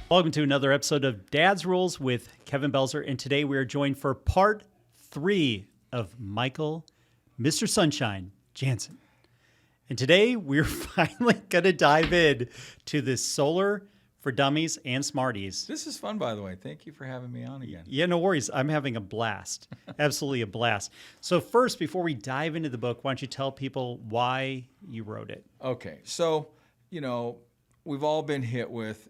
Welcome to another episode of Dad's Rules with Kevin Belzer, and today we are joined for part 3 of Michael, Mr. Sunshine, Janzen. And today we're finally going to dive in to this solar for dummies and Smarties. This is fun, by the way. Thank you for having me on again. Yeah, no worries. I'm having a blast. Absolutely a blast. So first, before we dive into the book, why don't you tell people why you wrote it? Okay, so, we've all been hit with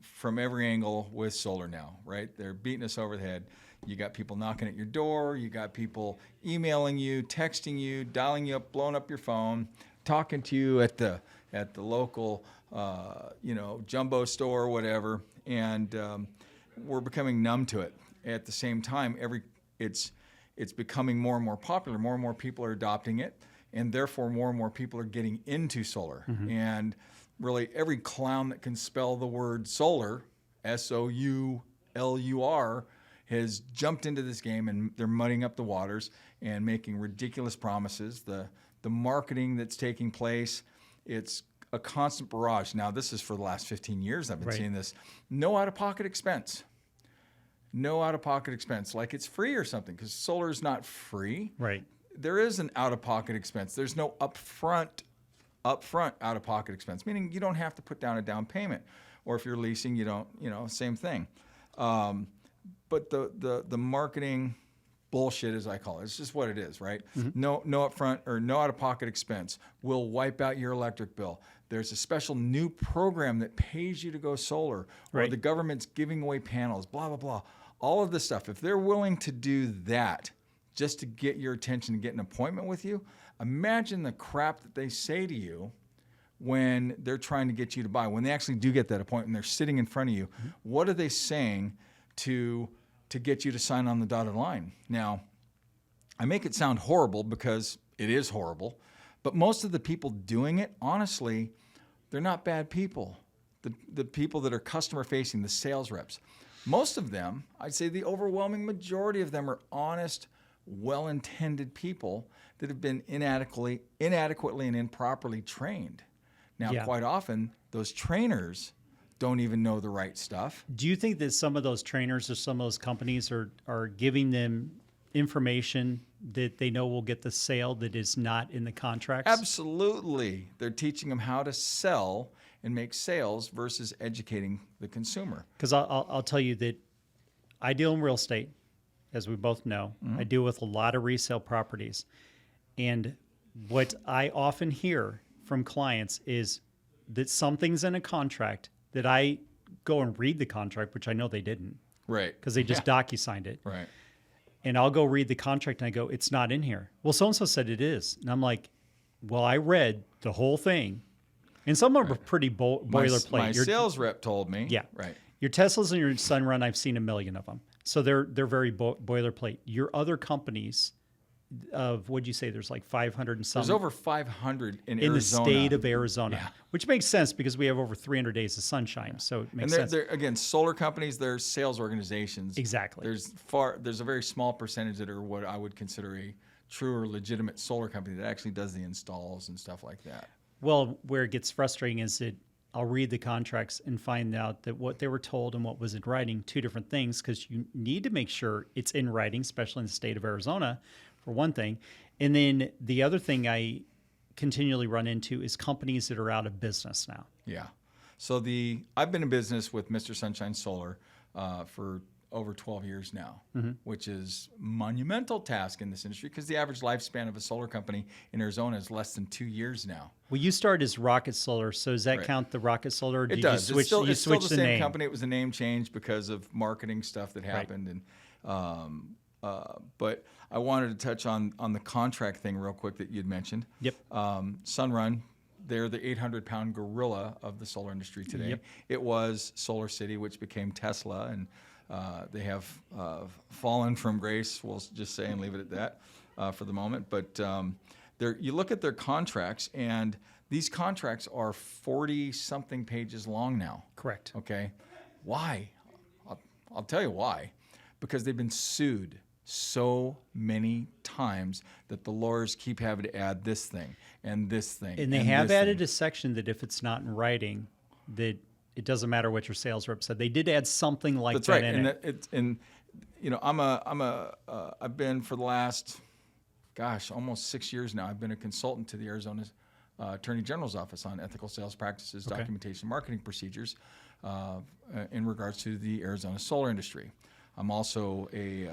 from every angle with solar now, right? They're beating us over the head. You got people knocking at your door. You got people emailing you, texting you, dialing you up, blowing up your phone, talking to you at the local, jumbo store or whatever. And we're becoming numb to it. At the same time, it's becoming more and more popular. More and more people are adopting it, and therefore more and more people are getting into solar. Mm-hmm. And really, every clown that can spell the word solar, S-O-U-L-U-R, has jumped into this game, and they're muddying up the waters and making ridiculous promises. The marketing that's taking place, it's a constant barrage. Now, this is for the last 15 years I've been seeing this. No out-of-pocket expense. No out-of-pocket expense, like it's free or something, because solar is not free. Right. There is an out-of-pocket expense. There's no upfront out-of-pocket expense, meaning you don't have to put down a down payment. Or if you're leasing, you don't, same thing. But the marketing bullshit, as I call it, it's just what it is, right? Mm-hmm. No upfront or no out-of-pocket expense will wipe out your electric bill. There's a special new program that pays you to go solar, or the government's giving away panels, blah, blah, blah. All of this stuff. If they're willing to do that just to get your attention and get an appointment with you, imagine the crap that they say to you when they're trying to get you to buy. When they actually do get that appointment, they're sitting in front of you. Mm-hmm. What are they saying to get you to sign on the dotted line? Now, I make it sound horrible because it is horrible, but most of the people doing it, honestly, they're not bad people. The people that are customer-facing, the sales reps, most of them, I'd say the overwhelming majority of them are honest, well-intended people that have been inadequately and improperly trained. Now, quite often, those trainers don't even know the right stuff. Do you think that some of those trainers or some of those companies are giving them information that they know will get the sale that is not in the contracts? Absolutely. They're teaching them how to sell and make sales versus educating the consumer. Because I'll tell you that I deal in real estate, as we both know. Mm-hmm. I deal with a lot of resale properties. And what I often hear from clients is that something's in a contract that I go and read the contract, which I know they didn't. Right. Because they just docu-signed it. Right. And I'll go read the contract and I go, it's not in here. Well, so-and-so said it is. And I'm like, well, I read the whole thing. And some of them are pretty boilerplate. My sales rep told me. Yeah. Right. Your Teslas and your Sunrun, I've seen a million of them. So they're very boilerplate. Your other companies of, what'd you say, there's like 500 and something. There's over 500 in Arizona. In the state of Arizona, which makes sense because we have over 300 days of sunshine. Yeah. So it makes sense. They're, again, solar companies, they're sales organizations. Exactly. There's a very small percentage that are what I would consider a true or legitimate solar company that actually does the installs and stuff like that. Well, where it gets frustrating is that I'll read the contracts and find out that what they were told and what was in writing, two different things, because you need to make sure it's in writing, especially in the state of Arizona, for one thing. And then the other thing I continually run into is companies that are out of business now. Yeah. So I've been in business with Mr. Sunshine Solar for over 12 years now, mm-hmm. which is a monumental task in this industry because the average lifespan of a solar company in Arizona is less than 2 years now. Well, you started as Rocket Solar, so does that count the Rocket Solar? Or it does. You switch, it's still the same name? company. It was a name change because of marketing stuff that happened. Right. And but I wanted to touch on the contract thing real quick that you'd mentioned. Yep. Sunrun, they're the 800-pound gorilla of the solar industry today. Yep. It was Solar City, which became Tesla, and they have fallen from grace, we'll just say, and leave it at that for the moment. But you look at their contracts, and these contracts are 40-something pages long now. Correct. Okay. Why? I'll tell you why. Because they've been sued so many times that the lawyers keep having to add this thing and this thing. And they have added a section that if it's not in writing, that it doesn't matter what your sales rep said. They did add something like That's that right. in And it. I've been for the last, almost 6 years now. I've been a consultant to the Arizona Attorney General's office on ethical sales practices, Okay. documentation, marketing procedures in regards to the Arizona solar industry. I'm also a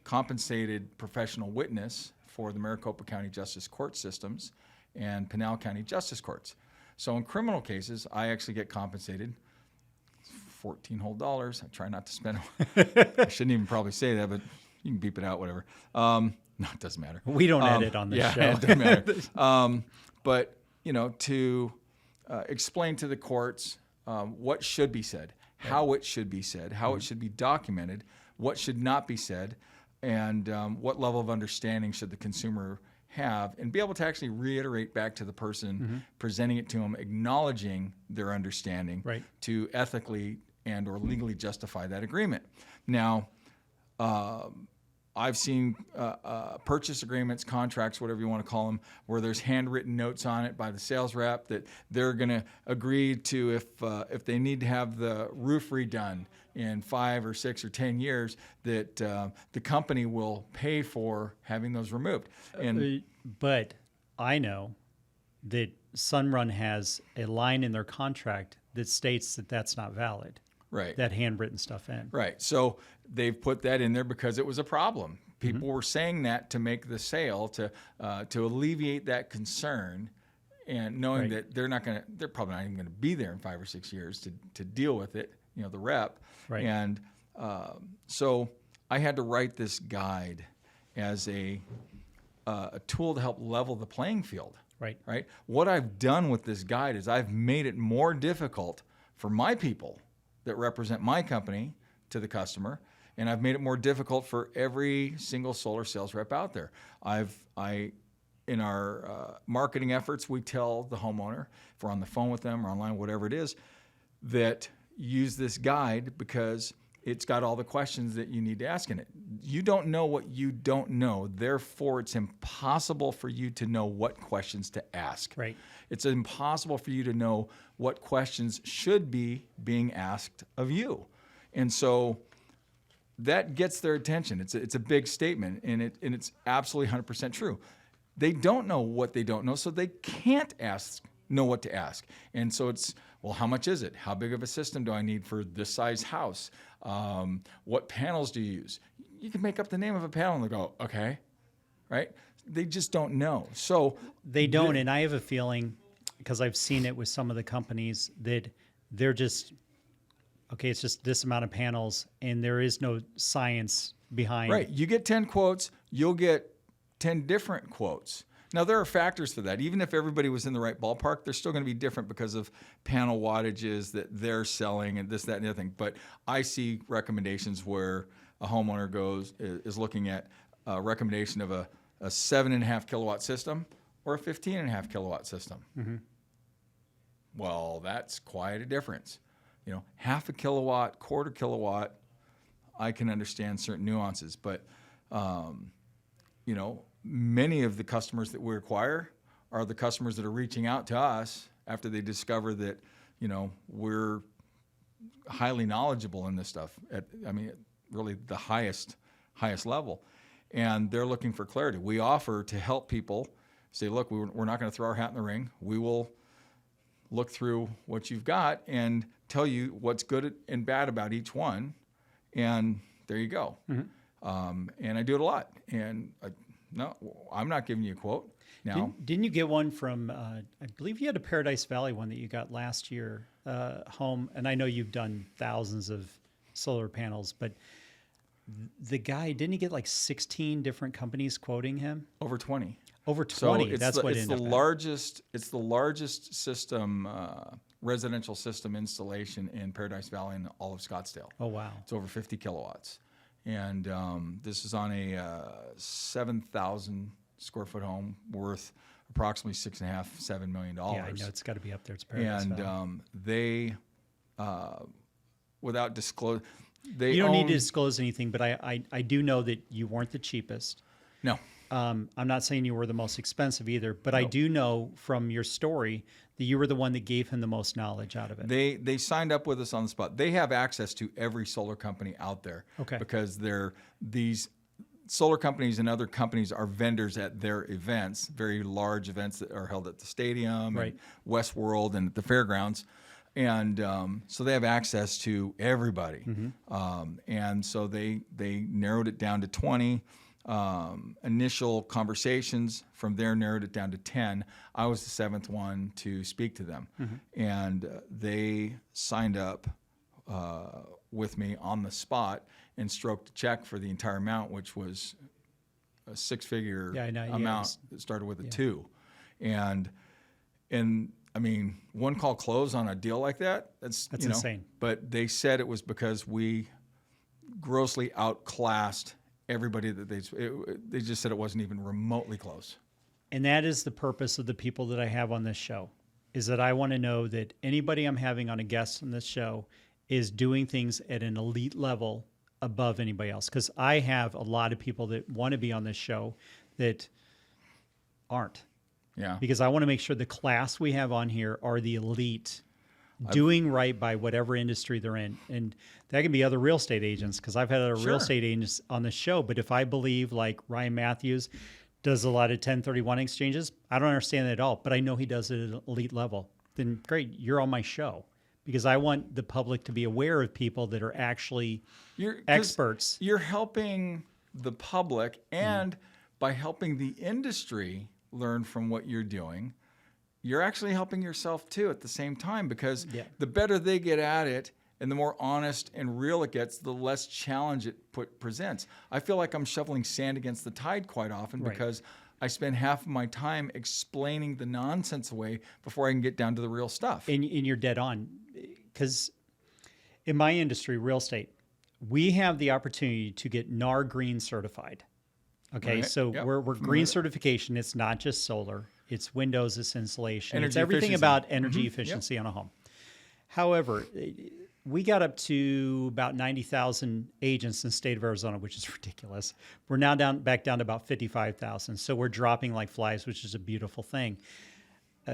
compensated professional witness for the Maricopa County Justice Court systems and Pinal County Justice Courts. So in criminal cases, I actually get compensated $14 whole. I try not to spend it. I shouldn't even probably say that, but you can beep it out, whatever. No, it doesn't matter. We don't edit on this yeah, show. it doesn't matter. But, to explain to the courts what should be said, how it should be said, how it should be documented, what should not be said, and what level of understanding should the consumer have, and be able to actually reiterate back to the person presenting it to them, acknowledging their understanding Right. to ethically and or legally justify that agreement. Now, I've seen purchase agreements, contracts, whatever you want to call them, where there's handwritten notes on it by the sales rep that they're going to agree to if they need to have the roof redone in 5 or 6 or 10 years, that the company will pay for having those removed. And But I know that Sunrun has a line in their contract that states that that's not valid. right. That handwritten stuff in. Right. So they've put that in there because it was a problem. People were saying that to make the sale, to alleviate that concern, and knowing Right. that they're probably not even going to be there in 5 or 6 years to deal with it. The rep. Right. And so I had to write this guide as a tool to help level the playing field. Right. Right. What I've done with this guide is I've made it more difficult for my people that represent my company to the customer, and I've made it more difficult for every single solar sales rep out there. In our marketing efforts, we tell the homeowner, if we're on the phone with them or online, whatever it is, that use this guide because it's got all the questions that you need to ask in it. You don't know what you don't know, therefore it's impossible for you to know what questions to ask. Right. It's impossible for you to know what questions should be being asked of you. And so that gets their attention. It's a big statement, and it's absolutely 100% true. They don't know what they don't know, so they can't know what to ask. And so it's, well, how much is it? How big of a system do I need for this size house? What panels do you use? You can make up the name of a panel and they go, okay, right? They just don't know. So They don't, and I have a feeling, because I've seen it with some of the companies, that they're just, okay, it's just this amount of panels, and there is no science behind. right, you get 10 quotes, you'll get 10 different quotes. Now, there are factors for that. Even if everybody was in the right ballpark, they're still going to be different because of panel wattages that they're selling and this, that, and the other thing. But I see recommendations where a homeowner is looking at a recommendation of a 7.5 kilowatt system or a 15.5 kilowatt system. Mm-hmm. Well, that's quite a difference. Half a kilowatt, quarter kilowatt, I can understand certain nuances. But, many of the customers that we acquire are the customers that are reaching out to us after they discover that, we're highly knowledgeable in this stuff at really the highest level. And they're looking for clarity. We offer to help people say, look, we're not going to throw our hat in the ring. We will look through what you've got and tell you what's good and bad about each one. And there you go. Mm-hmm. And I do it a lot. And no, I'm not giving you a quote now. Didn't you get one from, I believe you had a Paradise Valley one that you got last year, home, and I know you've done thousands of solar panels, but the guy, didn't he get like 16 different companies quoting him? Over 20. Over 20, So that's what it's the largest system, residential system installation in Paradise Valley and all of Scottsdale. Oh, wow. It's over 50 kilowatts. And this is on a 7,000 square foot home worth approximately $6.5–7 million. Yeah, I know it's got to be up there. It's Paradise Valley. And they, without disclose, you don't need to disclose anything, but I do know that you weren't the cheapest. No. I'm not saying you were the most expensive either, but I do know from your story that you were the one that gave him the most knowledge out of it? They signed up with us on the spot. They have access to every solar company out there. Okay. Because these solar companies and other companies are vendors at their events, very large events that are held at the stadium, Right. and Westworld, and at the fairgrounds. And so they have access to everybody. And so they narrowed it down to 20. Initial conversations from there narrowed it down to 10. I was the 7th one to speak to them. And they signed up with me on the spot and stroked a check for the entire amount, which was a six-figure amount that started with a 2. And I mean, one call close on a deal like that, that's insane. But they said it was because we grossly outclassed everybody that they just said it wasn't even remotely close. And that is the purpose of the people that I have on this show, is that I want to know that anybody I'm having on a guest on this show is doing things at an elite level above anybody else. Because I have a lot of people that want to be on this show that aren't. Yeah. Because I want to make sure the class we have on here are the elite, doing right by whatever industry they're in. And that can be other real estate agents, because I've had other real estate agents on the show. But if I believe like Ryan Matthews does a lot of 1031 exchanges, I don't understand that at all, but I know he does it at an elite level. Then great, you're on my show, because I want the public to be aware of people that are actually experts. You're helping the public, and by helping the industry learn from what you're doing, you're actually helping yourself too at the same time, because the better they get at it and the more honest and real it gets, the less challenge it presents. I feel like I'm shoveling sand against the tide quite often because I spend half of my time explaining the nonsense away before I can get down to the real stuff. And you're dead on, because in my industry, real estate, we have the opportunity to get NAR Green certified. Okay, so we're green certification. It's not just solar. It's windows, it's insulation. It's everything about energy efficiency on a home. However, we got up to about 90,000 agents in the state of Arizona, which is ridiculous. We're now back down to about 55,000. So we're dropping like flies, which is a beautiful thing.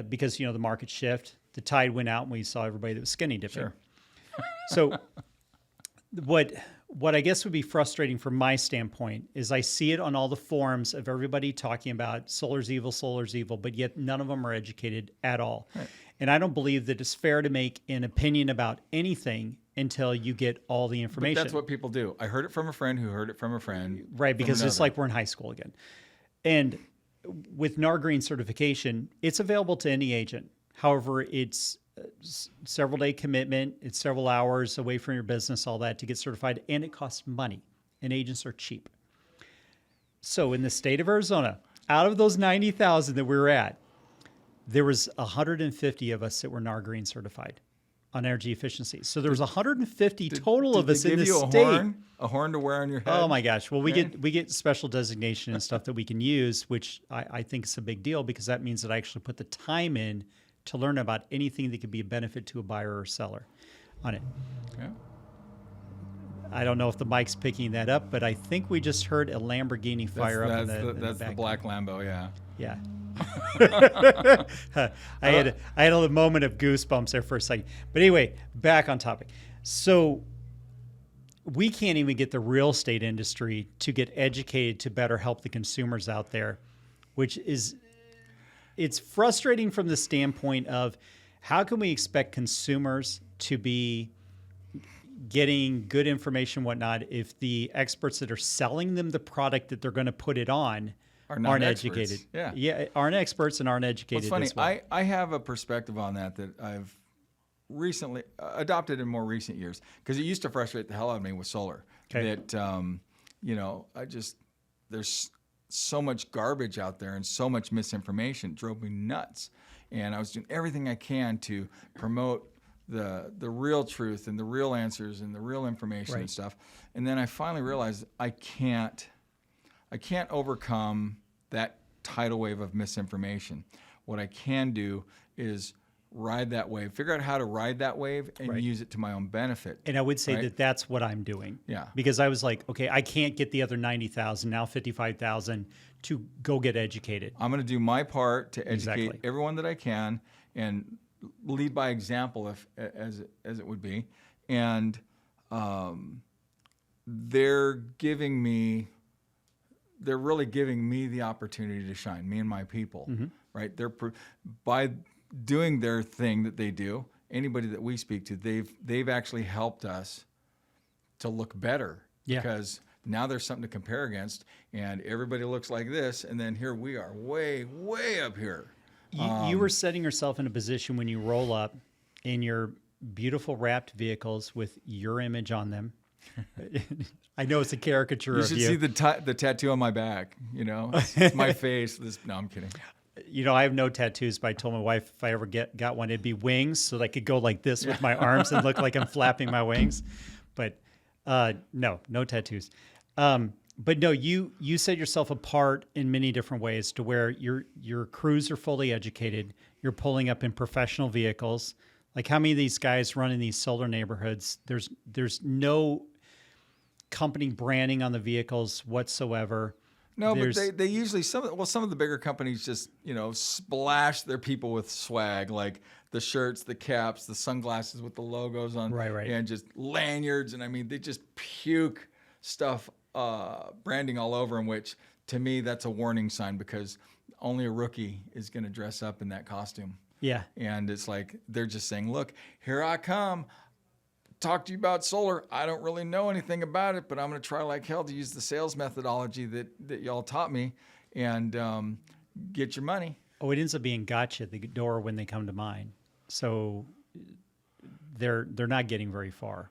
Because, the market shift, the tide went out and we saw everybody that was skinny dipping. Sure. So what I guess would be frustrating from my standpoint is I see it on all the forums of everybody talking about solar's evil, but yet none of them are educated at all. Right. And I don't believe that it's fair to make an opinion about anything until you get all the information. But that's what people do. I heard it from a friend who heard it from a friend. Right, because it's like we're in high school again. And with NAR Green certification, it's available to any agent. However, it's several day commitment. It's several hours away from your business, all that to get certified, and it costs money, and agents are cheap. So in the state of Arizona, out of those 90,000 that we were at, there was 150 of us that were NAR Green certified on energy efficiency. So there was 150 total of us in the state. A horn to wear on your head? Oh my gosh. Well, we get special designation and stuff that we can use, which I think is a big deal, because that means that I actually put the time in to learn about anything that could be a benefit to a buyer or seller on it. Yeah. I don't know if the mic's picking that up, but I think we just heard a Lamborghini fire up in the back. That's the black Lambo, yeah. Yeah. I had a moment of goosebumps there for a second. But anyway, back on topic. So we can't even get the real estate industry to get educated to better help the consumers out there, which is... It's frustrating from the standpoint of how can we expect consumers to be getting good information, whatnot, if the experts that are selling them the product that they're going to put it on aren't educated. Yeah, aren't experts and aren't educated. Well, it's funny. As well. I have a perspective on that I've recently adopted in more recent years, because it used to frustrate the hell out of me with solar. Okay. That there's so much garbage out there and so much misinformation. It drove me nuts. And I was doing everything I can to promote the real truth and the real answers and the real information and stuff. And then I finally realized I can't overcome that tidal wave of misinformation. What I can do is ride that wave, figure out how to ride that wave and use it to my own benefit. And I would say that that's what I'm doing. Yeah. Because I was like, okay, I can't get the other 90,000, now 55,000 to go get educated. I'm going to do my part to educate everyone that I can and lead by example, as it would be, and they're really giving me the opportunity to shine, me and my people, right? By doing their thing that they do, anybody that we speak to, they've actually helped us to look better, because now there's something to compare against, and everybody looks like this, and then here we are, way up here. You were setting yourself in a position when you roll up in your beautiful wrapped vehicles with your image on them. I know it's a caricature of you. You should see the tattoo on my back. It's my face. No, I'm kidding. I have no tattoos, but I told my wife if I ever got one, it'd be wings, so that I could go like this with my arms and look like I'm flapping my wings. But no tattoos. But no, you set yourself apart in many different ways to where your crews are fully educated. You're pulling up in professional vehicles. Like, how many of these guys run in these solar neighborhoods? There's no company branding on the vehicles whatsoever. No, but they usually some of the bigger companies just splash their people with swag, like the shirts, the caps, the sunglasses with the logos on, right, and just lanyards, and I mean they just puke stuff, branding all over them. Which to me that's a warning sign, because only a rookie is going to dress up in that costume. Yeah, and it's like they're just saying, "Look, here I come. Talk to you about solar. I don't really know anything about it, but I'm going to try like hell to use the sales methodology that y'all taught me, and get your money." Oh, it ends up being gotcha at the door when they come to mine. So they're not getting very far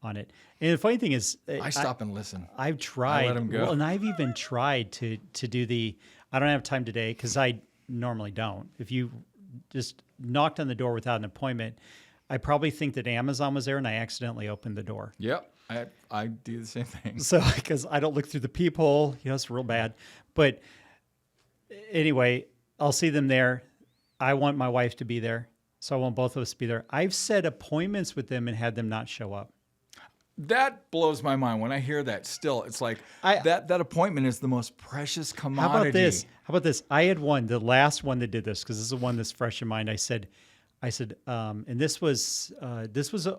on it. And the funny thing is, I stop and listen. I've tried. I let them go. Well, and I've even tried to do the. I don't have time today because I normally don't. If you just knocked on the door without an appointment, I probably think that Amazon was there and I accidentally opened the door. Yep. I do the same thing. So, because I don't look through the peephole, it's real bad. But anyway, I'll see them there. I want my wife to be there. So I want both of us to be there. I've set appointments with them and had them not show up. That blows my mind when I hear that. Still, it's like that appointment is the most precious commodity. How about this? I had the last one that did this, because this is the one that's fresh in mind. I said, and this was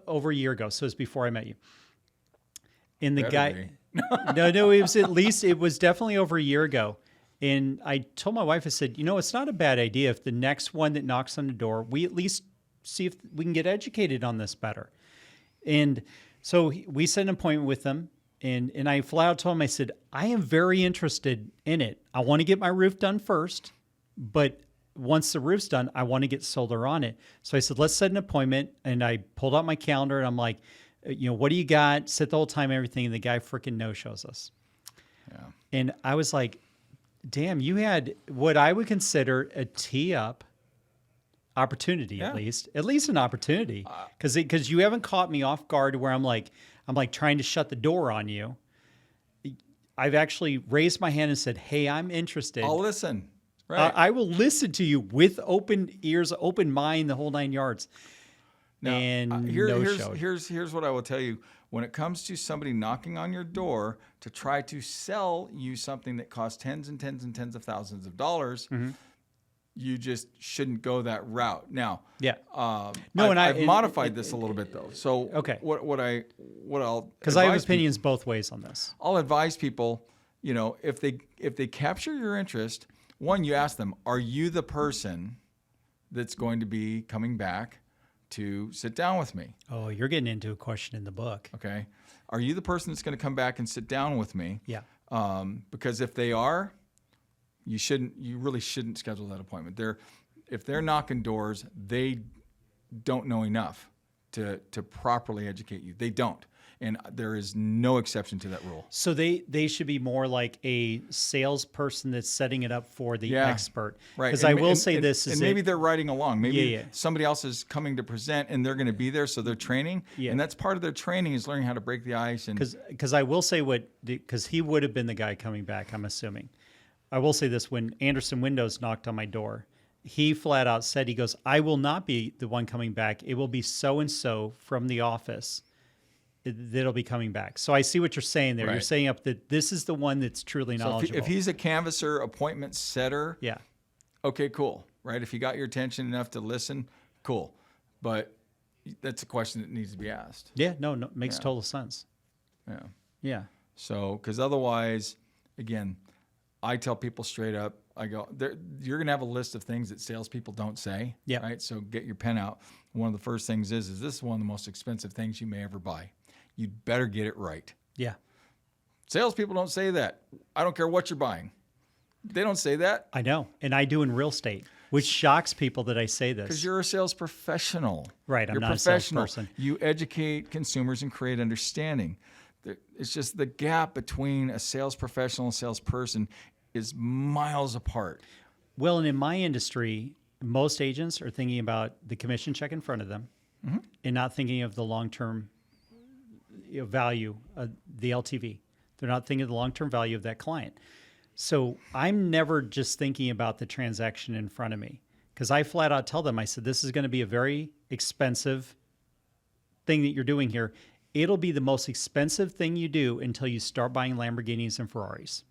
over a year ago, so it was before I met you. And the guy, no, it was definitely over a year ago. And I told my wife, I said, it's not a bad idea if the next one that knocks on the door, we at least see if we can get educated on this better. And so we set an appointment with them, and I flat out told him, I said, I am very interested in it. I want to get my roof done first, but once the roof's done, I want to get solar on it. So I said, let's set an appointment. And I pulled out my calendar and I'm like, what do you got? Set the whole time, everything. And the guy freaking no-shows us. Yeah. And I was like, damn, you had what I would consider a tee-up opportunity, at least an opportunity. Because you haven't caught me off guard where I'm like trying to shut the door on you. I've actually raised my hand and said, hey, I'm interested. I'll listen. Right. I will listen to you with open ears, open mind, the whole 9 yards. Now, and here's what I will tell you. When it comes to somebody knocking on your door to try to sell you something that costs tens and tens and tens of ththousands of dollars, you just shouldn't go that route. Now, I've modified this a little bit though. So okay, what I'll because I have opinions both ways on this. I'll advise people, if they capture your interest. One, you ask them, are you the person that's going to be coming back to sit down with me? Oh, you're getting into a question in the book. Okay. Are you the person that's going to come back and sit down with me? Yeah. Because if they are, you really shouldn't schedule that appointment. If they're knocking doors, they don't know enough to properly educate you. They don't. And there is no exception to that rule. So they should be more like a salesperson that's setting it up for the expert. Right. Because I will say this is maybe they're riding along. Maybe somebody else is coming to present and they're going to be there, so they're training. Yeah. And that's part of their training is learning how to break the ice. Because I will say because he would have been the guy coming back, I'm assuming. I will say this, when Anderson Windows knocked on my door, he flat out said, he goes, I will not be the one coming back. It will be so-and-so from the office that'll be coming back. So I see what you're saying there. Right. You're saying up that this is the one that's truly knowledgeable. If he's a canvasser, appointment setter, yeah, okay, cool. right? If he got your attention enough to listen, cool. But that's a question that needs to be asked. Yeah, no, makes total sense. Yeah. Yeah. So, because otherwise, again, I tell people straight up, I go, you're going to have a list of things that salespeople don't say. Yeah. Right. So get your pen out. One of the first things is this is one of the most expensive things you may ever buy. You'd better get it right. Yeah. Salespeople don't say that. I don't care what you're buying. They don't say that. I know. And I do in real estate, which shocks people that I say this. Because you're a sales professional. Right. I'm You're not professional. a salesperson. You educate consumers and create understanding. It's just the gap between a sales professional and a salesperson is miles apart. Well, and in my industry, most agents are thinking about the commission check in front of them and not thinking of the long-term value, the LTV. They're not thinking of the long-term value of that client. So I'm never just thinking about the transaction in front of me, because I flat out tell them, I said, this is going to be a very expensive thing that you're doing here. It'll be the most expensive thing you do until you start buying Lamborghinis and Ferraris.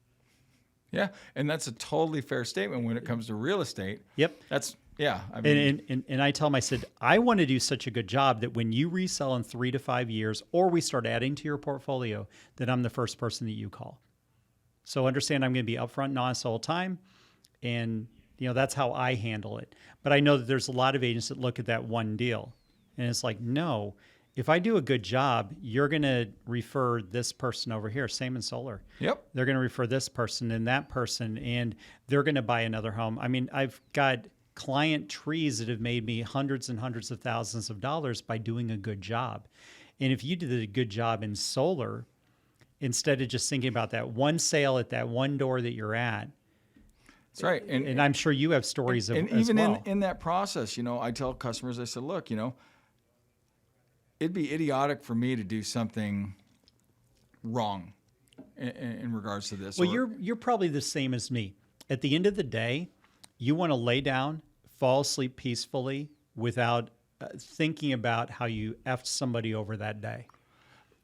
Yeah, and that's a totally fair statement when it comes to real estate. Yep. That's, yeah. I mean, And I tell them, I said, I want to do such a good job that when you resell in 3 to 5 years, or we start adding to your portfolio, that I'm the first person that you call. So understand I'm going to be upfront and honest all the time. And, that's how I handle it. But I know that there's a lot of agents that look at that one deal. And it's like, no, if I do a good job, you're going to refer this person over here. Same in solar. Yep. They're going to refer this person and that person, and they're going to buy another home. I mean, I've got client trees that have made me hundreds and hundreds of thousands of dollars by doing a good job. And if you did a good job in solar, instead of just thinking about that one sale at that one door that you're at. That's right. And I'm sure you have stories of and as even well. in that process, I tell customers, I said, look, it'd be idiotic for me to do something wrong in regards to this. Well, you're probably the same as me. At the end of the day, you want to lay down, fall asleep peacefully without thinking about how you effed somebody over that day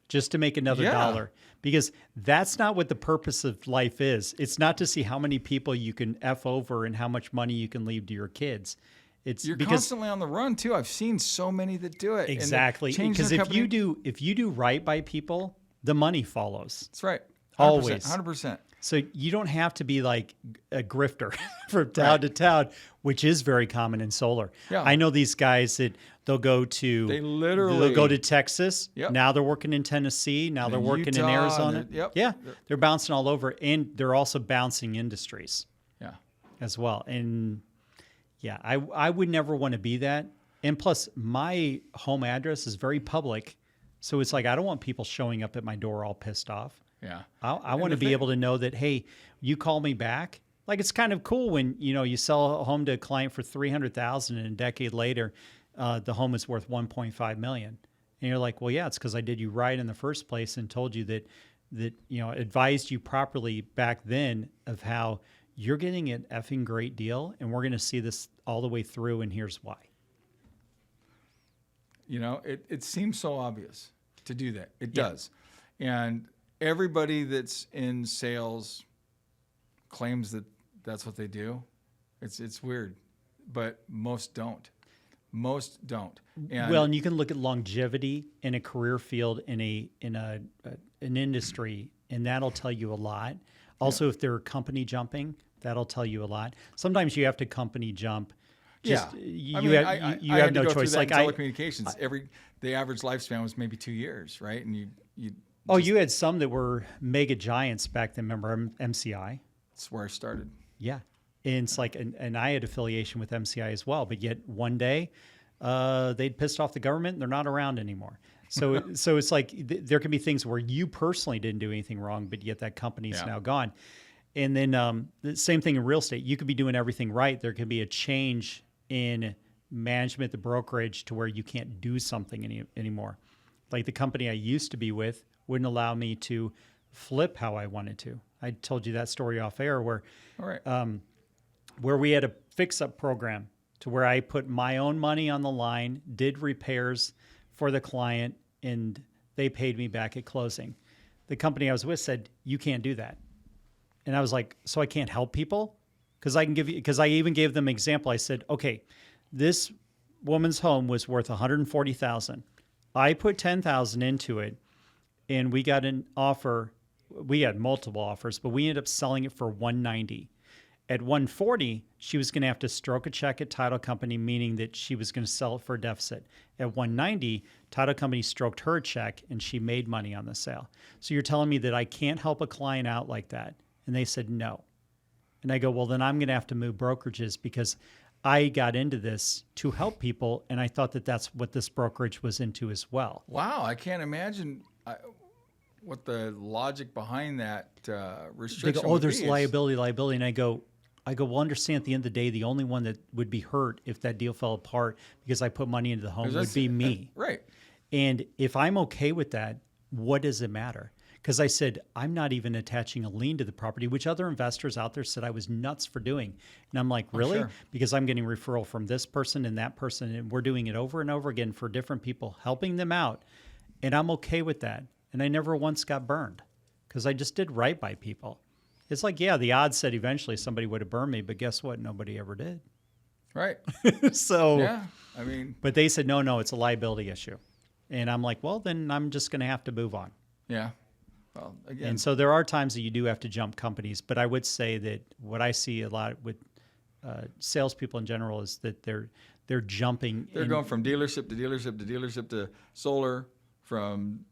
just to make another dollar. Because that's not what the purpose of life is. It's not to see how many people you can F over and how much money you can leave to your kids. You're constantly on the run too. I've seen so many that do it. Exactly. Because if you do right by people, the money follows. That's right. 100%, Always. 100%. So you don't have to be like a grifter from town to town, which is very common in solar. Yeah. I know these guys that they'll go to Texas. Yep. Now they're working in Tennessee. Now they're working Utah, in Arizona. yep. Yeah. They're bouncing all over, and they're also bouncing industries Yeah. as well. And yeah, I would never want to be that. And plus, my home address is very public. So it's like, I don't want people showing up at my door all pissed off. Yeah. I want to be able to know that, hey, you call me back. Like, it's kind of cool when, you sell a home to a client for $300,000 and a decade later, the home is worth $1.5 million. And you're like, well, yeah, it's because I did you right in the first place and told you that, advised you properly back then of how you're getting an effing great deal, and we're going to see this all the way through, and here's why. It seems so obvious to do that. It does. And everybody that's in sales claims that that's what they do. It's weird, but most don't. Most don't. And you can look at longevity in a career field in an industry, and that'll tell you a lot. Also, if they're company jumping, that'll tell you a lot. Sometimes you have to company jump. You have no choice. Like telecommunications, the average lifespan was maybe 2 years, right? And you had some that were mega giants back then. Remember MCI? That's where I started. Yeah. And it's like, and I had affiliation with MCI as well, but yet one day they'd pissed off the government and they're not around anymore. So it's like there can be things where you personally didn't do anything wrong, but yet that company's now gone. And then the same thing in real estate. You could be doing everything right. There could be a change in management, the brokerage, to where you can't do something anymore. Like the company I used to be with wouldn't allow me to flip how I wanted to. I told you that story off air where we had a fix-up program to where I put my own money on the line, did repairs for the client, and they paid me back at closing. The company I was with said, you can't do that. And I was like, so I can't help people? Because I even gave them an example. I said, okay, this woman's home was worth 140,000. I put 10,000 into it, and we got an offer. We had multiple offers, but we ended up selling it for 190. At 140, she was going to have to stroke a check at title company, meaning that she was going to sell it for a deficit. At 190, title company stroked her check, and she made money on the sale. So you're telling me that I can't help a client out like that? And they said no. And I go, well, then I'm going to have to move brokerages because I got into this to help people, and I thought that that's what this brokerage was into as well. Wow, I can't imagine what the logic behind that restriction They go, oh, there's liability. And I go, well, understand at the end of the day, the only one that would be hurt if that deal fell apart because I put money into the home would be me. Right. And if I'm okay with that, what does it matter? Because I said, I'm not even attaching a lien to the property, which other investors out there said I was nuts for doing. And I'm like, really? Sure. Because I'm getting referral from this person and that person, and we're doing it over and over again for different people, helping them out. And I'm okay with that. And I never once got burned because I just did right by people. It's like, yeah, the odds said eventually somebody would have burned me, but guess what? Nobody ever did. Right. So, yeah, I mean, but they said, no, it's a liability issue. And I'm like, well, then I'm just going to have to move on. yeah. Well, again, And so there are times that you do have to jump companies, but I would say that what I see a lot with salespeople in general is that they're jumping. they're going from dealership to dealership to dealership to solar, from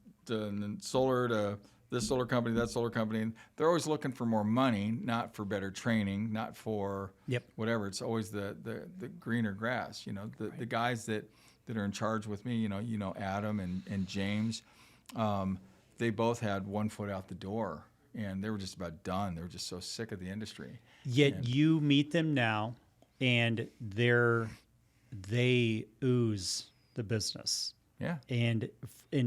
solar to this solar company, that solar company. And they're always looking for more money, not for better training, not for whatever. It's always the greener grass. You know, the guys that are in charge with me. You know Adam and James. They both had one foot out the door, and they were just about done. They were just so sick of the industry. Yet you meet them now, and they ooze the business. Yeah. And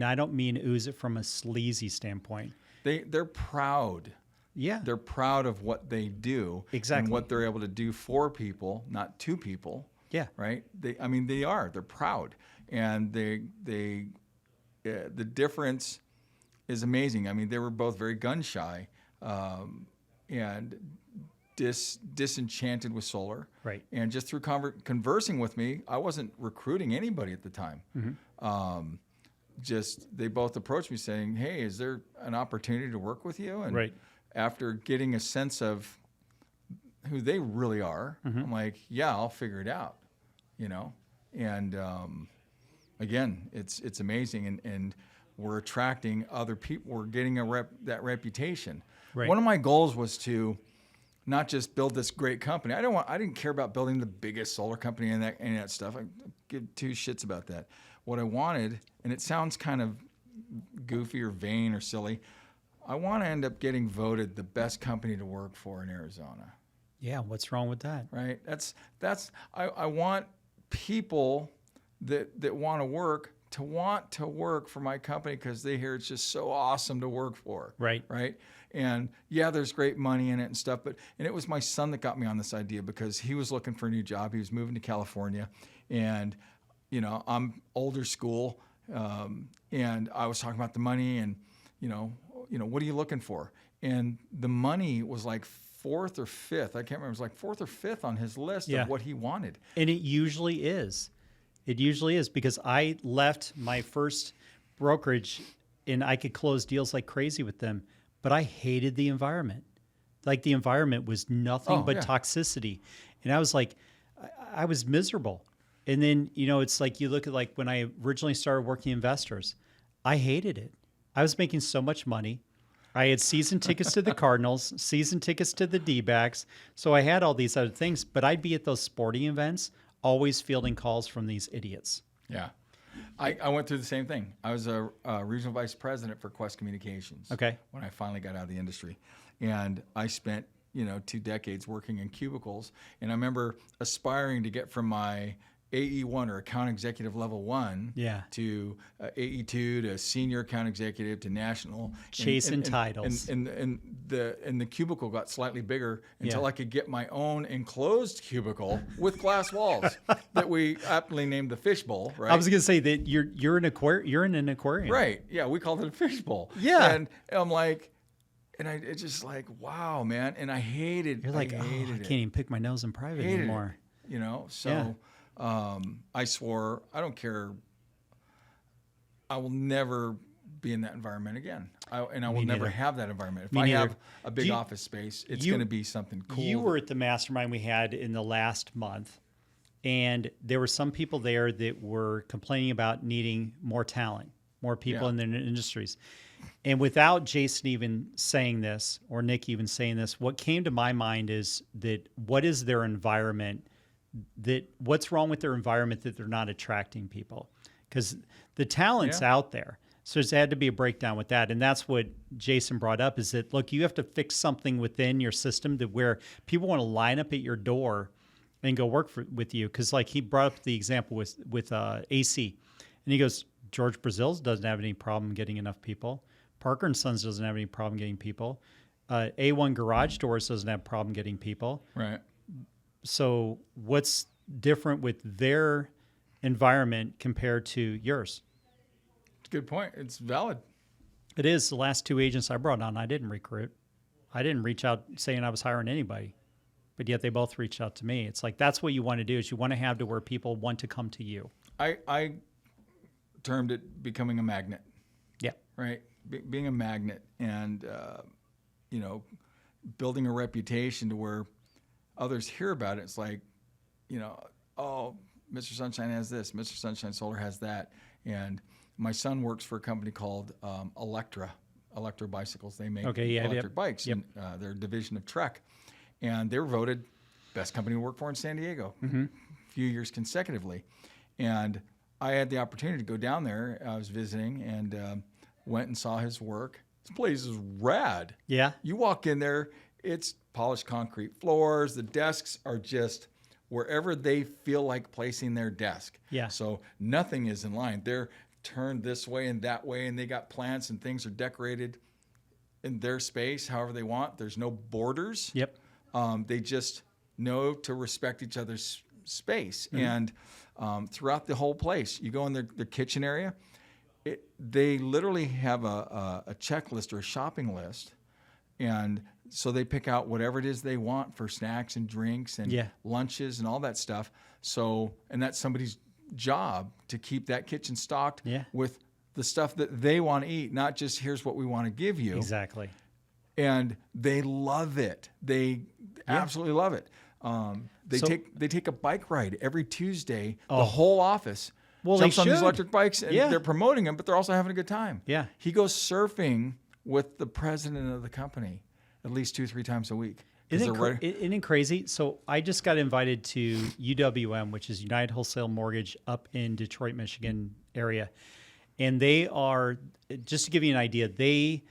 I don't mean ooze it from a sleazy standpoint. They're proud. Yeah. They're proud of what they do. Exactly. And what they're able to do for people, not to people. Yeah. Right? They are. They're proud. And the difference is amazing. I mean, they were both very gun shy and disenchanted with solar. Right. And just through conversing with me, I wasn't recruiting anybody at the time. Mm-hmm. They both approached me saying, hey, is there an opportunity to work with you? And right. after getting a sense of who they really are, I'm like, yeah, I'll figure it out, And again, it's amazing. And we're attracting other people. We're getting that reputation. Right. One of my goals was to not just build this great company. I didn't care about building the biggest solar company and that stuff. I give two shits about that. What I wanted, and it sounds kind of goofy or vain or silly, I want to end up getting voted the best company to work for in Arizona. Yeah, what's wrong with that? Right. I want people that want to work for my company because they hear it's just so awesome to work for. Right. Right. And yeah, there's great money in it and stuff. And it was my son that got me on this idea because he was looking for a new job. He was moving to California, and I'm older school, and I was talking about the money and what are you looking for? And the money was like fourth or fifth. I can't remember. It was like fourth or fifth on his list of what he wanted. And it usually is. It usually is, because I left my first brokerage and I could close deals like crazy with them, but I hated the environment. Like, the environment was nothing but toxicity. And I was like, I was miserable. And then, it's like, you look at like when I originally started working investors, I hated it. I was making so much money. I had season tickets to the Cardinals, season tickets to the D-backs. So I had all these other things, but I'd be at those sporting events always fielding calls from these idiots. Yeah. I went through the same thing. I was a regional vice president for Quest Communications. Okay. When I finally got out of the industry. And I spent, 2 decades working in cubicles. And I remember aspiring to get from my AE1 or account executive level 1 to AE2 to senior account executive to national. Chasing titles. And the cubicle got slightly bigger until I could get my own enclosed cubicle with glass walls that we aptly named the fishbowl, right? I was going to say that you're in an aquarium. Right. Yeah, we called it a fishbowl. Yeah. And I'm like, and it's just like, wow, man. And I hated. You're like, I oh, I hated can't even pick my nose in private Hated anymore. it, So I swore I don't care. I will never be in that environment again. I will never neither. have that environment. If Me I neither. have a big office space, it's going to be something cool. You were at the mastermind we had in the last month, and there were some people there that were complaining about needing more talent, more people in their industries. And without Jason even saying this, or Nick even saying this, what came to my mind is that what is their environment, what's wrong with their environment that they're not attracting people? Because the talent's out there. So there's had to be a breakdown with that. And that's what Jason brought up, is that, look, you have to fix something within your system to where people want to line up at your door and go work with you. Because like he brought up the example with AC. And he goes, George Brazils doesn't have any problem getting enough people. Parker & Sons doesn't have any problem getting people. A1 Garage Doors doesn't have a problem getting people. Right. So what's different with their environment compared to yours? Good point. It's valid. It is. The last 2 agents I brought on, I didn't recruit. I didn't reach out saying I was hiring anybody, but yet they both reached out to me. It's like, that's what you want to do, is you want to have to where people want to come to you. I termed it becoming a magnet. Yeah. Right. Being a magnet and, building a reputation to where others hear about it. It's like, oh, Mr. Sunshine has this, Mr. Sunshine Solar has that. And my son works for a company called Electra Bicycles. They make electric bikes, and they're a division of Trek. And they were voted best company to work for in San Diego a few years consecutively. And I had the opportunity to go down there. I was visiting and went and saw his work. This place is rad. Yeah. You walk in there, it's polished concrete floors. The desks are just wherever they feel like placing their desk. Yeah. So nothing is in line. They're turned this way and that way, and they got plants and things are decorated in their space however they want. There's no borders. Yep. They just know to respect each other's space. And throughout the whole place, you go in their kitchen area, they literally have a checklist or a shopping list. And so they pick out whatever it is they want for snacks and drinks and lunches and all that stuff. So, and that's somebody's job to keep that kitchen stocked with the stuff that they want to eat, not just here's what we want to give you. Exactly. And they love it. They absolutely love it. They take a bike ride every Tuesday. The whole office jumps on these electric bikes, and they're promoting them, but they're also having a good time. Yeah. He goes surfing with the president of the company at least 2-3 times a week. Isn't it crazy? So I just got invited to UWM, which is United Wholesale Mortgage up in Detroit, Michigan area. And they are, just to give you an idea, they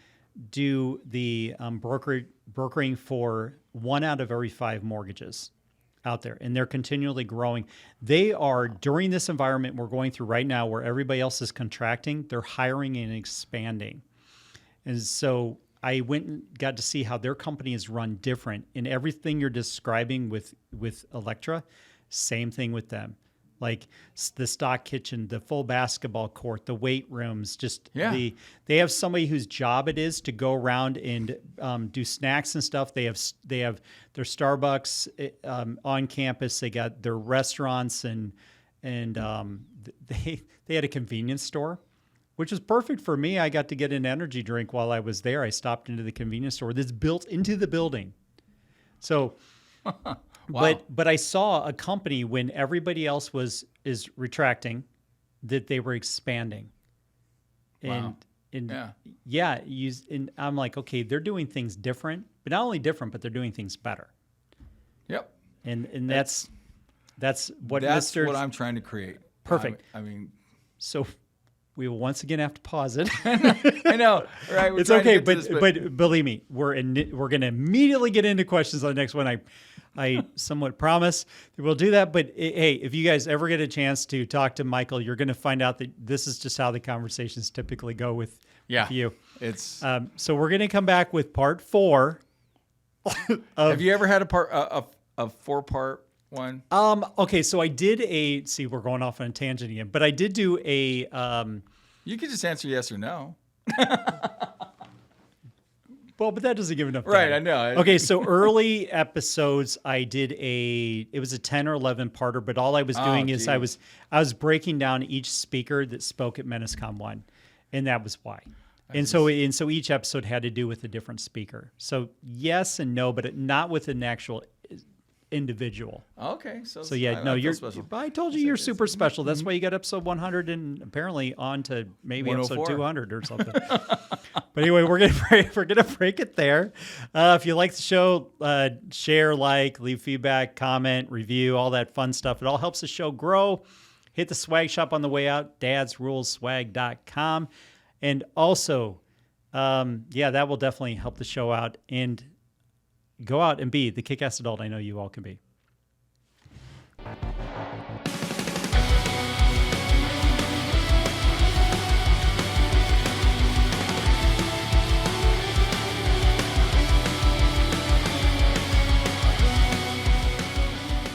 do the brokering for 1 out of every 5 mortgages out there. And they're continually growing. They are, during this environment we're going through right now where everybody else is contracting, they're hiring and expanding. And so I went and got to see how their company is run different. And everything you're describing with Electra, same thing with them. Like the stock kitchen, the full basketball court, the weight rooms, they have somebody whose job it is to go around and do snacks and stuff. They have their Starbucks on campus. They got their restaurants and they had a convenience store, which was perfect for me. I got to get an energy drink while I was there. I stopped into the convenience store that's built into the building. So, wow. But I saw a company when everybody else is retracting, that they were expanding. And and I'm like, okay, they're doing things different, but not only different, but they're doing things better. Yep. And that's what I'm trying to create. Perfect. I mean, so we will once again have to pause it. I know, right? It's okay, but believe me, we're going to immediately get into questions on the next one. I somewhat promise that we'll do that. But hey, if you guys ever get a chance to talk to Michael, you're going to find out that this is just how the conversations typically go with you. It's so we're going to come back with part 4. Have you ever had a 4-part one? Okay, so I did we're going off on a tangent again, but I did do a you could just answer yes or no. Well, but that doesn't give enough Right, data. I know. Okay, so early episodes, I did it was a 10 or 11 parter, but all I was doing is I geez. was breaking down each speaker that spoke at MenaceCon 1, and that was why. And so each episode had to do with a different speaker. So yes and no, but not with an actual individual. Okay, so Yeah, I no, feel you're. special. I told you you're super special. That's why you got episode 100 and apparently on to maybe episode 104. 200 or something. But anyway, we're gonna break it there. If you like the show, share, like, leave feedback, comment, review, all that fun stuff. It all helps the show grow. Hit the swag shop on the way out, dadsruleswag.com. And also, that will definitely help the show out. And go out and be the kick-ass adult I know you all can be.